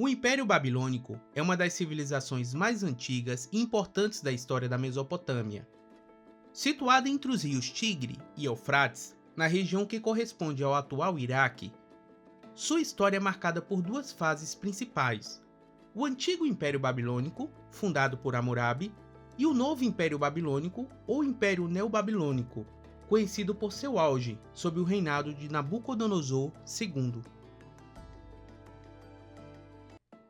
O Império Babilônico é uma das civilizações mais antigas e importantes da história da Mesopotâmia. Situada entre os rios Tigre e Eufrates, na região que corresponde ao atual Iraque, sua história é marcada por duas fases principais: o Antigo Império Babilônico, fundado por Hammurabi, e o Novo Império Babilônico ou Império Neobabilônico, conhecido por seu auge sob o reinado de Nabucodonosor II.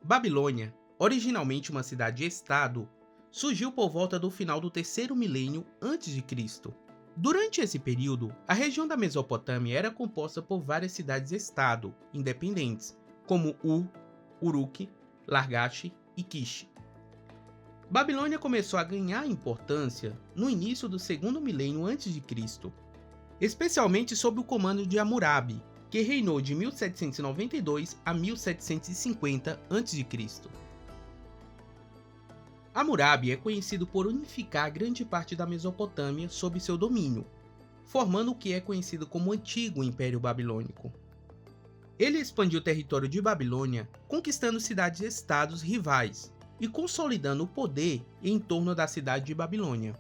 Babilônia, originalmente uma cidade-estado, surgiu por volta do final do terceiro milênio a.C. Durante esse período, a região da Mesopotâmia era composta por várias cidades-estado independentes, como Ur, Uruk, Largate e Kish. Babilônia começou a ganhar importância no início do segundo milênio a.C., especialmente sob o comando de Hammurabi, que reinou de 1792 a 1750 a.C. Hammurabi é conhecido por unificar grande parte da Mesopotâmia sob seu domínio, formando o que é conhecido como Antigo Império Babilônico. Ele expandiu o território de Babilônia, conquistando cidades-estados rivais e consolidando o poder em torno da cidade de Babilônia.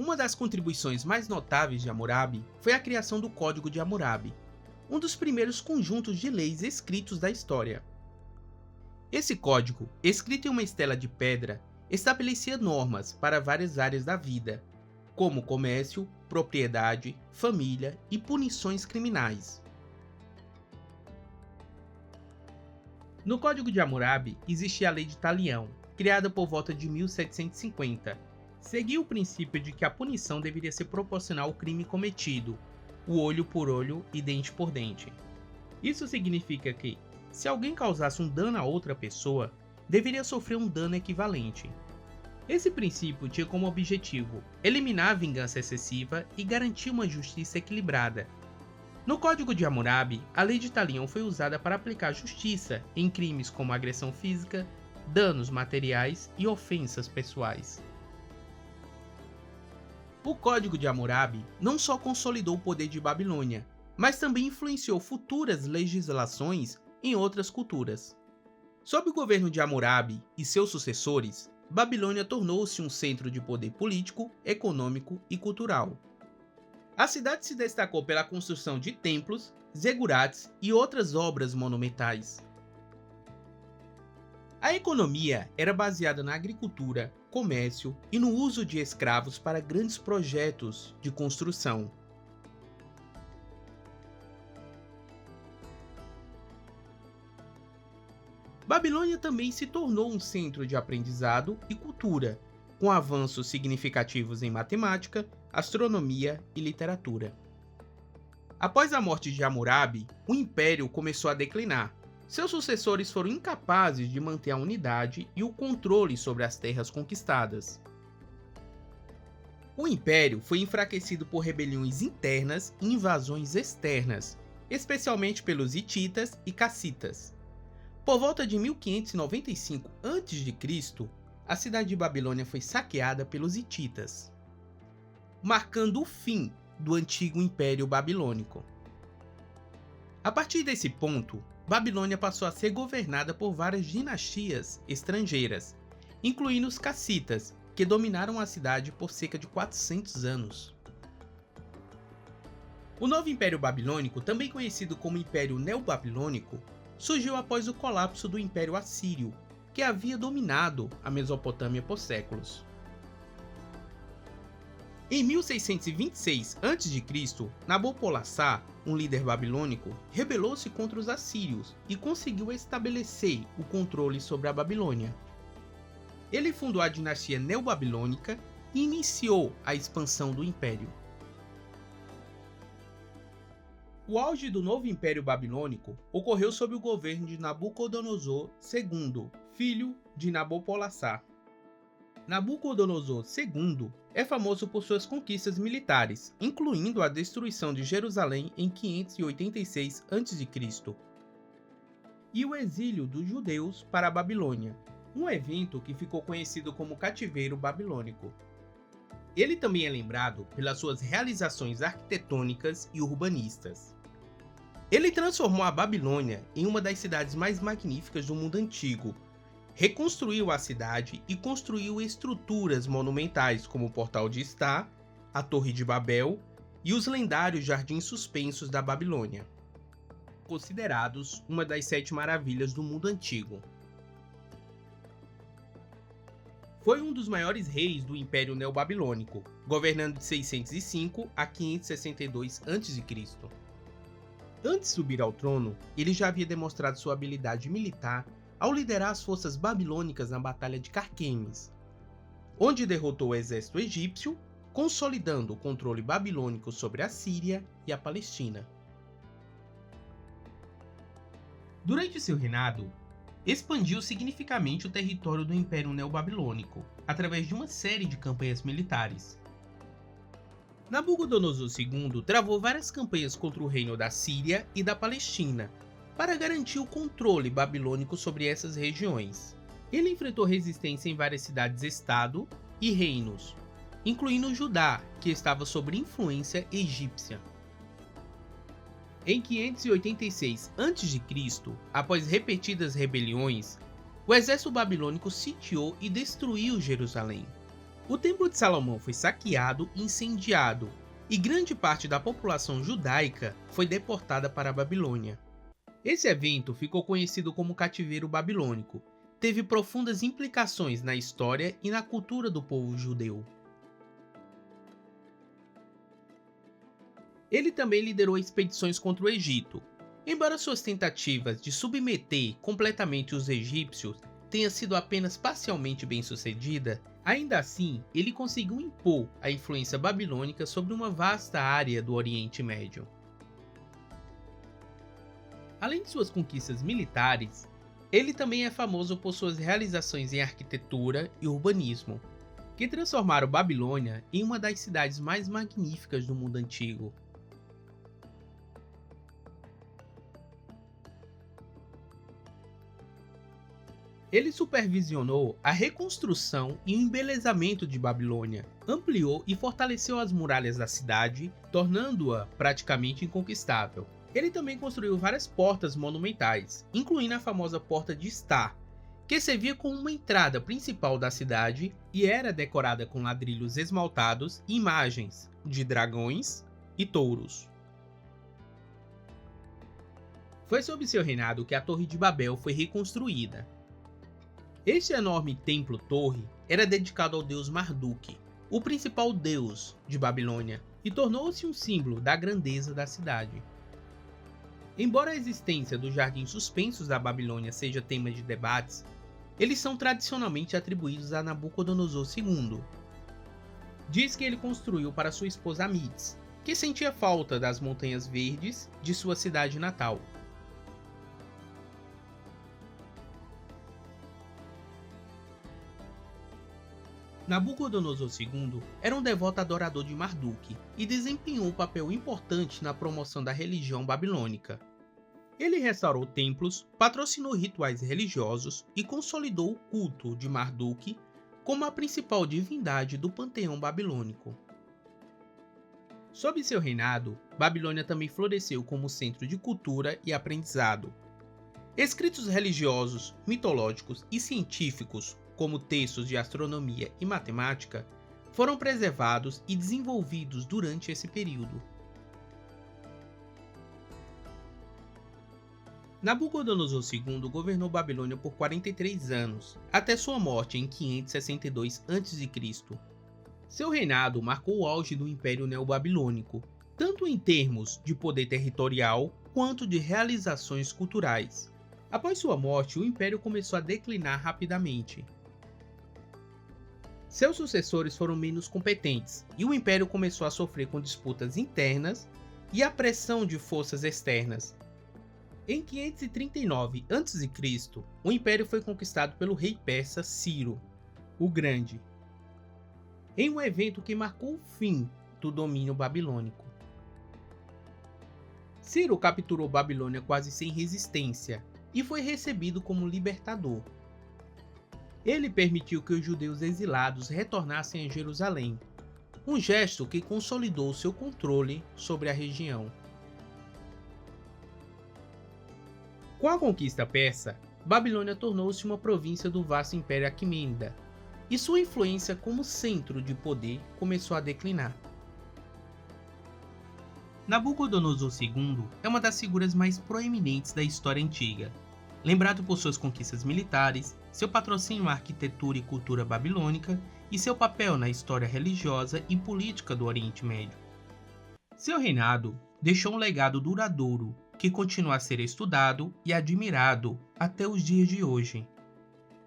Uma das contribuições mais notáveis de Hammurabi foi a criação do Código de Hammurabi, um dos primeiros conjuntos de leis escritos da história. Esse código, escrito em uma estela de pedra, estabelecia normas para várias áreas da vida, como comércio, propriedade, família e punições criminais. No Código de Hammurabi existia a Lei de Talião, criada por volta de 1750. Seguia o princípio de que a punição deveria ser proporcional ao crime cometido, o olho por olho e dente por dente. Isso significa que, se alguém causasse um dano a outra pessoa, deveria sofrer um dano equivalente. Esse princípio tinha como objetivo eliminar a vingança excessiva e garantir uma justiça equilibrada. No Código de Hammurabi, a Lei de Talião foi usada para aplicar justiça em crimes como agressão física, danos materiais e ofensas pessoais. O Código de Hammurabi não só consolidou o poder de Babilônia, mas também influenciou futuras legislações em outras culturas. Sob o governo de Hammurabi e seus sucessores, Babilônia tornou-se um centro de poder político, econômico e cultural. A cidade se destacou pela construção de templos, zigurates e outras obras monumentais. A economia era baseada na agricultura, comércio e no uso de escravos para grandes projetos de construção. Babilônia também se tornou um centro de aprendizado e cultura, com avanços significativos em matemática, astronomia e literatura. Após a morte de Hammurabi, o império começou a declinar. Seus sucessores foram incapazes de manter a unidade e o controle sobre as terras conquistadas. O império foi enfraquecido por rebeliões internas e invasões externas, especialmente pelos hititas e cassitas. Por volta de 1595 a.C., a cidade de Babilônia foi saqueada pelos hititas, marcando o fim do Antigo Império Babilônico. A partir desse ponto, Babilônia passou a ser governada por várias dinastias estrangeiras, incluindo os cassitas, que dominaram a cidade por cerca de 400 anos. O Novo Império Babilônico, também conhecido como Império Neobabilônico, surgiu após o colapso do Império Assírio, que havia dominado a Mesopotâmia por séculos. Em 1626 a.C., Nabopolassar, um líder babilônico, rebelou-se contra os assírios e conseguiu estabelecer o controle sobre a Babilônia. Ele fundou a dinastia neobabilônica e iniciou a expansão do império. O auge do novo Império Babilônico ocorreu sob o governo de Nabucodonosor II, filho de Nabopolassar. Nabucodonosor II é famoso por suas conquistas militares, incluindo a destruição de Jerusalém em 586 a.C. e o exílio dos judeus para a Babilônia, um evento que ficou conhecido como Cativeiro Babilônico. Ele também é lembrado pelas suas realizações arquitetônicas e urbanistas. Ele transformou a Babilônia em uma das cidades mais magníficas do mundo antigo, reconstruiu a cidade e construiu estruturas monumentais como o Portal de Sta, a Torre de Babel e os lendários Jardins Suspensos da Babilônia, considerados uma das 7 maravilhas do mundo antigo. Foi um dos maiores reis do Império Neobabilônico, governando de 605 a 562 a.C. Antes de subir ao trono, ele já havia demonstrado sua habilidade militar ao liderar as forças babilônicas na Batalha de Carquemes, onde derrotou o exército egípcio, consolidando o controle babilônico sobre a Síria e a Palestina. Durante seu reinado, expandiu significativamente o território do Império Neobabilônico, através de uma série de campanhas militares. Nabucodonosor II travou várias campanhas contra o reino da Síria e da Palestina, para garantir o controle babilônico sobre essas regiões. Ele enfrentou resistência em várias cidades-estado e reinos, incluindo Judá, que estava sob influência egípcia. Em 586 a.C., após repetidas rebeliões, o exército babilônico sitiou e destruiu Jerusalém. O Templo de Salomão foi saqueado e incendiado, e grande parte da população judaica foi deportada para a Babilônia. Esse evento ficou conhecido como Cativeiro Babilônico. Teve profundas implicações na história e na cultura do povo judeu. Ele também liderou expedições contra o Egito. Embora suas tentativas de submeter completamente os egípcios tenha sido apenas parcialmente bem-sucedida, ainda assim ele conseguiu impor a influência babilônica sobre uma vasta área do Oriente Médio. Além de suas conquistas militares, ele também é famoso por suas realizações em arquitetura e urbanismo, que transformaram Babilônia em uma das cidades mais magníficas do mundo antigo. Ele supervisionou a reconstrução e o embelezamento de Babilônia, ampliou e fortaleceu as muralhas da cidade, tornando-a praticamente inconquistável. Ele também construiu várias portas monumentais, incluindo a famosa Porta de Sta, que servia como uma entrada principal da cidade e era decorada com ladrilhos esmaltados e imagens de dragões e touros. Foi sob seu reinado que a Torre de Babel foi reconstruída. Este enorme templo-torre era dedicado ao deus Marduk, o principal deus de Babilônia, e tornou-se um símbolo da grandeza da cidade. Embora a existência dos jardins suspensos da Babilônia seja tema de debates, eles são tradicionalmente atribuídos a Nabucodonosor II. Diz que ele construiu para sua esposa Amítis, que sentia falta das montanhas verdes de sua cidade natal. Nabucodonosor II era um devoto adorador de Marduk e desempenhou um papel importante na promoção da religião babilônica. Ele restaurou templos, patrocinou rituais religiosos e consolidou o culto de Marduk como a principal divindade do panteão babilônico. Sob seu reinado, Babilônia também floresceu como centro de cultura e aprendizado. Escritos religiosos, mitológicos e científicos, como textos de astronomia e matemática, foram preservados e desenvolvidos durante esse período. Nabucodonosor II governou Babilônia por 43 anos, até sua morte em 562 a.C. Seu reinado marcou o auge do Império Neobabilônico, tanto em termos de poder territorial quanto de realizações culturais. Após sua morte, o Império começou a declinar rapidamente. Seus sucessores foram menos competentes, e o Império começou a sofrer com disputas internas e a pressão de forças externas. Em 539 a.C., o Império foi conquistado pelo rei persa Ciro, o Grande, em um evento que marcou o fim do domínio babilônico. Ciro capturou Babilônia quase sem resistência e foi recebido como libertador. Ele permitiu que os judeus exilados retornassem a Jerusalém, um gesto que consolidou seu controle sobre a região. Com a conquista persa, Babilônia tornou-se uma província do vasto Império Aquemênida, e sua influência como centro de poder começou a declinar. Nabucodonosor II é uma das figuras mais proeminentes da história antiga, lembrado por suas conquistas militares, seu patrocínio à arquitetura e cultura babilônica e seu papel na história religiosa e política do Oriente Médio. Seu reinado deixou um legado duradouro que continua a ser estudado e admirado até os dias de hoje,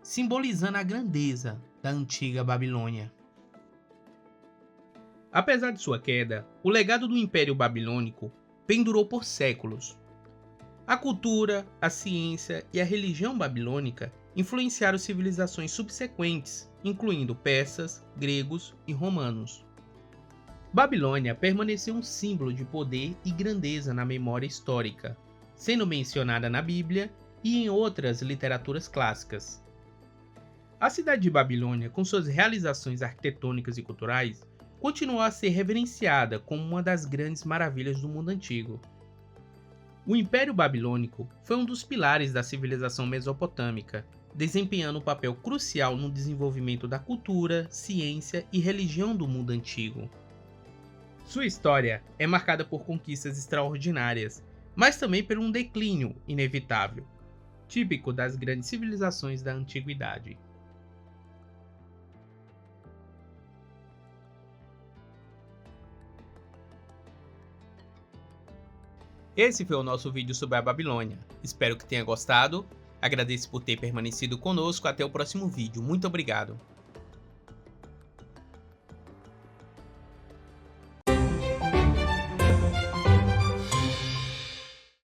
simbolizando a grandeza da antiga Babilônia. Apesar de sua queda, o legado do Império Babilônico pendurou por séculos. A cultura, a ciência e a religião babilônica influenciaram civilizações subsequentes, incluindo persas, gregos e romanos. Babilônia permaneceu um símbolo de poder e grandeza na memória histórica, sendo mencionada na Bíblia e em outras literaturas clássicas. A cidade de Babilônia, com suas realizações arquitetônicas e culturais, continuou a ser reverenciada como uma das grandes maravilhas do mundo antigo. O Império Babilônico foi um dos pilares da civilização mesopotâmica, desempenhando um papel crucial no desenvolvimento da cultura, ciência e religião do mundo antigo. Sua história é marcada por conquistas extraordinárias, mas também por um declínio inevitável, típico das grandes civilizações da antiguidade. Esse foi o nosso vídeo sobre a Babilônia. Espero que tenha gostado. Agradeço por ter permanecido conosco. Até o próximo vídeo. Muito obrigado.